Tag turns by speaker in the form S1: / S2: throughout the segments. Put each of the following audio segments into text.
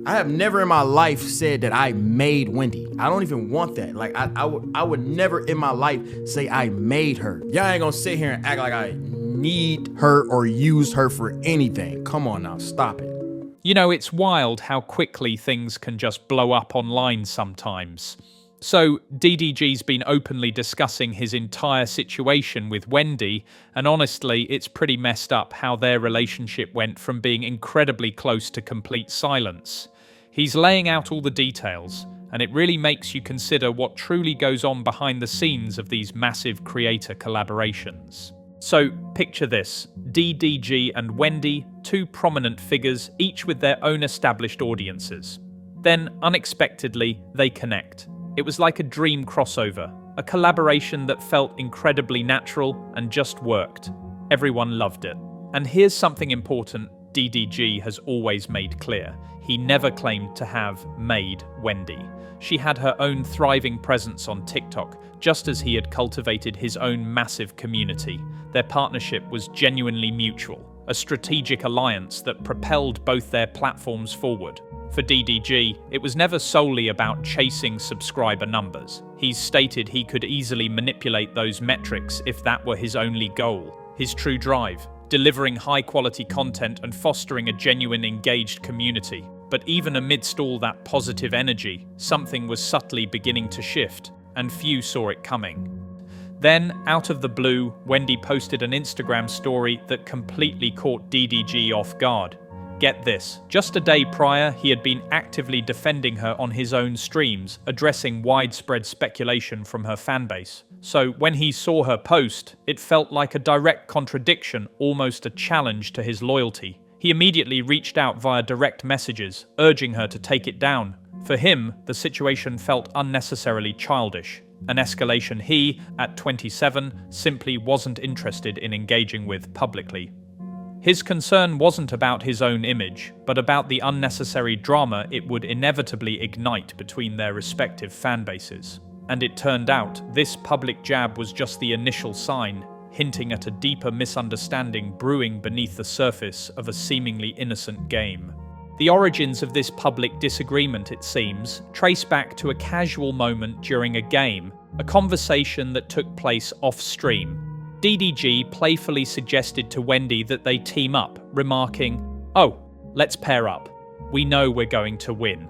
S1: I have never in my life said that I made Wendy. I don't even want that. Like, I would never in my life say I made her. Y'all ain't gonna sit here and act like I need her or use her for anything. Come on now, stop it.
S2: You know, it's wild how quickly things can just blow up online sometimes. So, DDG's been openly discussing his entire situation with Wendy, and honestly, it's pretty messed up how their relationship went from being incredibly close to complete silence. He's laying out all the details, and it really makes you consider what truly goes on behind the scenes of these massive creator collaborations. So, picture this: DDG and Wendy, two prominent figures, each with their own established audiences. Then, unexpectedly, they connect. It was like a dream crossover, a collaboration that felt incredibly natural and just worked. Everyone loved it. And here's something important DDG has always made clear. He never claimed to have made Wendy. She had her own thriving presence on TikTok, just as he had cultivated his own massive community. Their partnership was genuinely mutual, a strategic alliance that propelled both their platforms forward. For DDG, it was never solely about chasing subscriber numbers. He's stated he could easily manipulate those metrics if that were his only goal. His true drive, delivering high-quality content and fostering a genuine, engaged community. But even amidst all that positive energy, something was subtly beginning to shift, and few saw it coming. Then, out of the blue, Wendy posted an Instagram story that completely caught DDG off guard. Get this, just a day prior, he had been actively defending her on his own streams, addressing widespread speculation from her fanbase. So when he saw her post, it felt like a direct contradiction, almost a challenge to his loyalty. He immediately reached out via direct messages, urging her to take it down. For him, the situation felt unnecessarily childish, an escalation he, at 27, simply wasn't interested in engaging with publicly. His concern wasn't about his own image, but about the unnecessary drama it would inevitably ignite between their respective fanbases. And it turned out, this public jab was just the initial sign, hinting at a deeper misunderstanding brewing beneath the surface of a seemingly innocent game. The origins of this public disagreement, it seems, trace back to a casual moment during a game, a conversation that took place off-stream. DDG playfully suggested to Wendy that they team up, remarking, "Oh, let's pair up. We know we're going to win."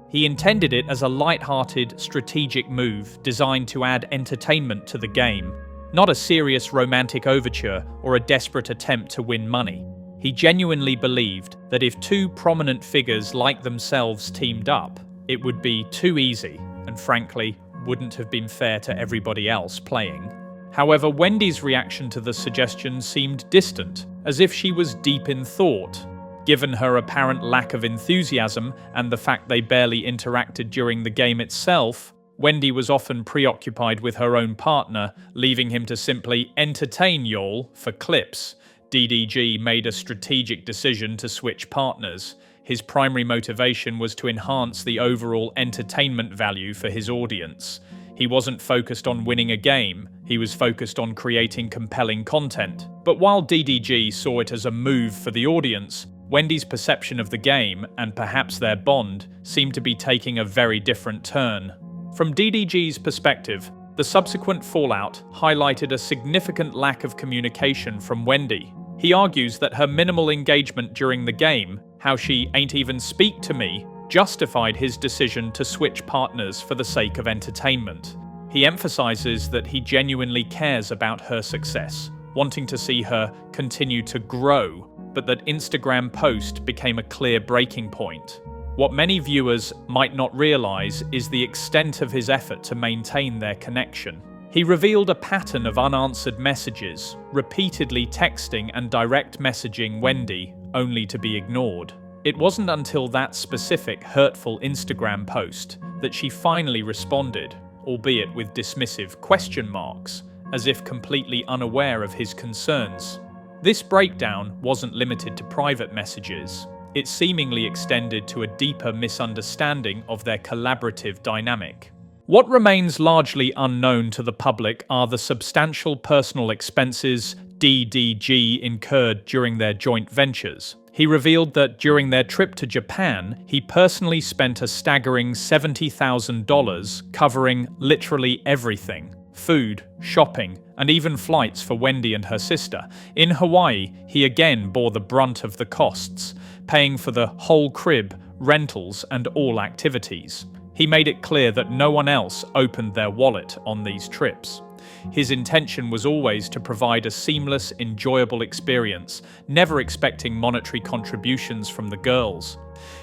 S2: He intended it as a light-hearted, strategic move designed to add entertainment to the game, not a serious romantic overture or a desperate attempt to win money. He genuinely believed that if two prominent figures like themselves teamed up, it would be too easy, and frankly, wouldn't have been fair to everybody else playing. However, Wendy's reaction to the suggestion seemed distant, as if she was deep in thought. Given her apparent lack of enthusiasm and the fact they barely interacted during the game itself, Wendy was often preoccupied with her own partner, leaving him to simply entertain y'all for clips. DDG made a strategic decision to switch partners. His primary motivation was to enhance the overall entertainment value for his audience. He wasn't focused on winning a game, he was focused on creating compelling content. But while DDG saw it as a move for the audience, Wendy's perception of the game, and perhaps their bond, seemed to be taking a very different turn. From DDG's perspective, the subsequent fallout highlighted a significant lack of communication from Wendy. He argues that her minimal engagement during the game, how she ain't even speak to me, justified his decision to switch partners for the sake of entertainment. He emphasizes that he genuinely cares about her success, wanting to see her continue to grow, but that Instagram post became a clear breaking point. What many viewers might not realize is the extent of his effort to maintain their connection. He revealed a pattern of unanswered messages, repeatedly texting and direct messaging Wendy, only to be ignored. It wasn't until that specific hurtful Instagram post that she finally responded, albeit with dismissive question marks, as if completely unaware of his concerns. This breakdown wasn't limited to private messages. It seemingly extended to a deeper misunderstanding of their collaborative dynamic. What remains largely unknown to the public are the substantial personal expenses DDG incurred during their joint ventures. He revealed that during their trip to Japan, he personally spent a staggering $70,000 covering literally everything: food, shopping, and even flights for Wendy and her sister. In Hawaii, he again bore the brunt of the costs, paying for the whole crib, rentals, and all activities. He made it clear that no one else opened their wallet on these trips. His intention was always to provide a seamless, enjoyable experience, never expecting monetary contributions from the girls.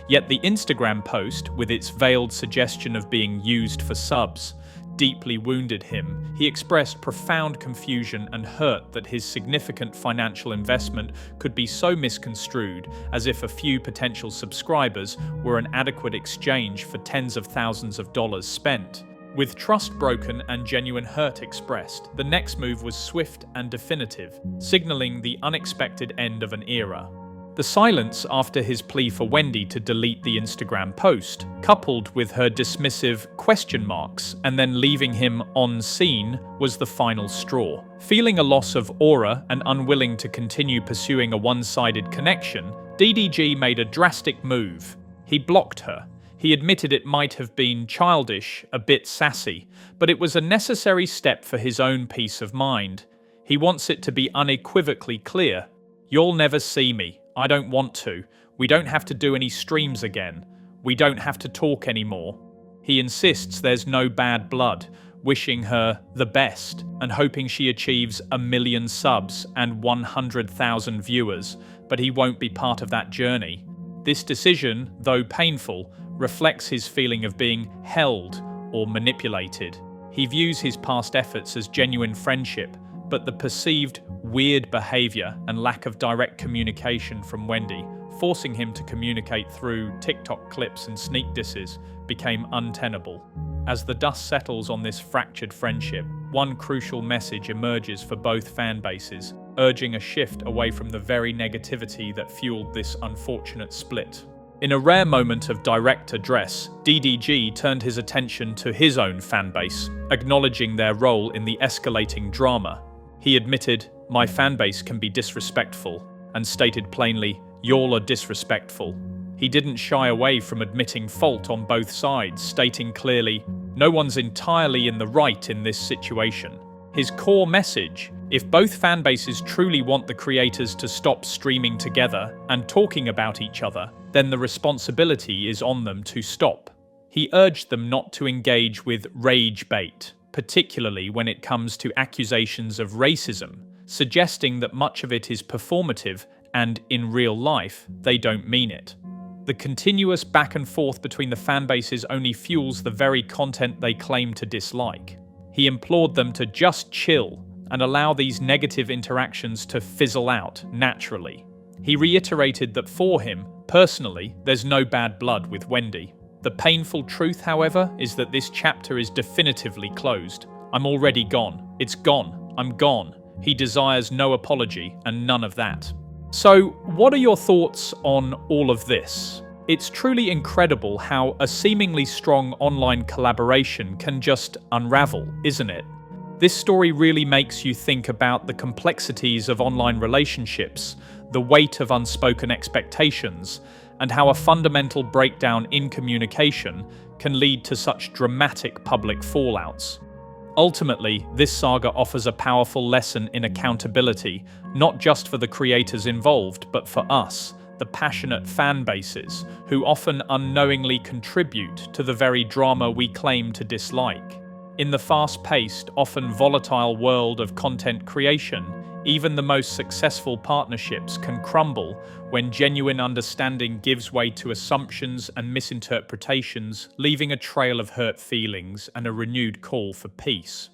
S2: Yet the Instagram post, with its veiled suggestion of being used for subs, deeply wounded him. He expressed profound confusion and hurt that his significant financial investment could be so misconstrued, as if a few potential subscribers were an adequate exchange for tens of thousands of dollars spent. With trust broken and genuine hurt expressed, the next move was swift and definitive, signaling the unexpected end of an era. The silence after his plea for Wendy to delete the Instagram post, coupled with her dismissive question marks and then leaving him on scene, was the final straw. Feeling a loss of aura and unwilling to continue pursuing a one-sided connection, DDG made a drastic move. He blocked her. He admitted it might have been childish, a bit sassy, but it was a necessary step for his own peace of mind. He wants it to be unequivocally clear: "You'll never see me. I don't want to. We don't have to do any streams again. We don't have to talk anymore." He insists there's no bad blood, wishing her the best and hoping she achieves 1 million subs and 100,000 viewers, but he won't be part of that journey. This decision, though painful, reflects his feeling of being held or manipulated. He views his past efforts as genuine friendship, but the perceived weird behavior and lack of direct communication from Wendy, forcing him to communicate through TikTok clips and sneak disses, became untenable. As the dust settles on this fractured friendship, one crucial message emerges for both fan bases, urging a shift away from the very negativity that fueled this unfortunate split. In a rare moment of direct address, DDG turned his attention to his own fanbase, acknowledging their role in the escalating drama. He admitted, "My fanbase can be disrespectful," and stated plainly, "Y'all are disrespectful." He didn't shy away from admitting fault on both sides, stating clearly, "No one's entirely in the right in this situation." His core message: if both fanbases truly want the creators to stop streaming together and talking about each other, then the responsibility is on them to stop. He urged them not to engage with rage bait, particularly when it comes to accusations of racism, suggesting that much of it is performative and, in real life, they don't mean it. The continuous back and forth between the fanbases only fuels the very content they claim to dislike. He implored them to just chill and allow these negative interactions to fizzle out naturally. He reiterated that for him, personally, there's no bad blood with Wendy. The painful truth, however, is that this chapter is definitively closed. "I'm already gone. It's gone. I'm gone." He desires no apology and none of that. So, what are your thoughts on all of this? It's truly incredible how a seemingly strong online collaboration can just unravel, isn't it? This story really makes you think about the complexities of online relationships, the weight of unspoken expectations, and how a fundamental breakdown in communication can lead to such dramatic public fallouts. Ultimately, this saga offers a powerful lesson in accountability, not just for the creators involved, but for us, the passionate fan bases, who often unknowingly contribute to the very drama we claim to dislike. In the fast-paced, often volatile world of content creation, even the most successful partnerships can crumble when genuine understanding gives way to assumptions and misinterpretations, leaving a trail of hurt feelings and a renewed call for peace.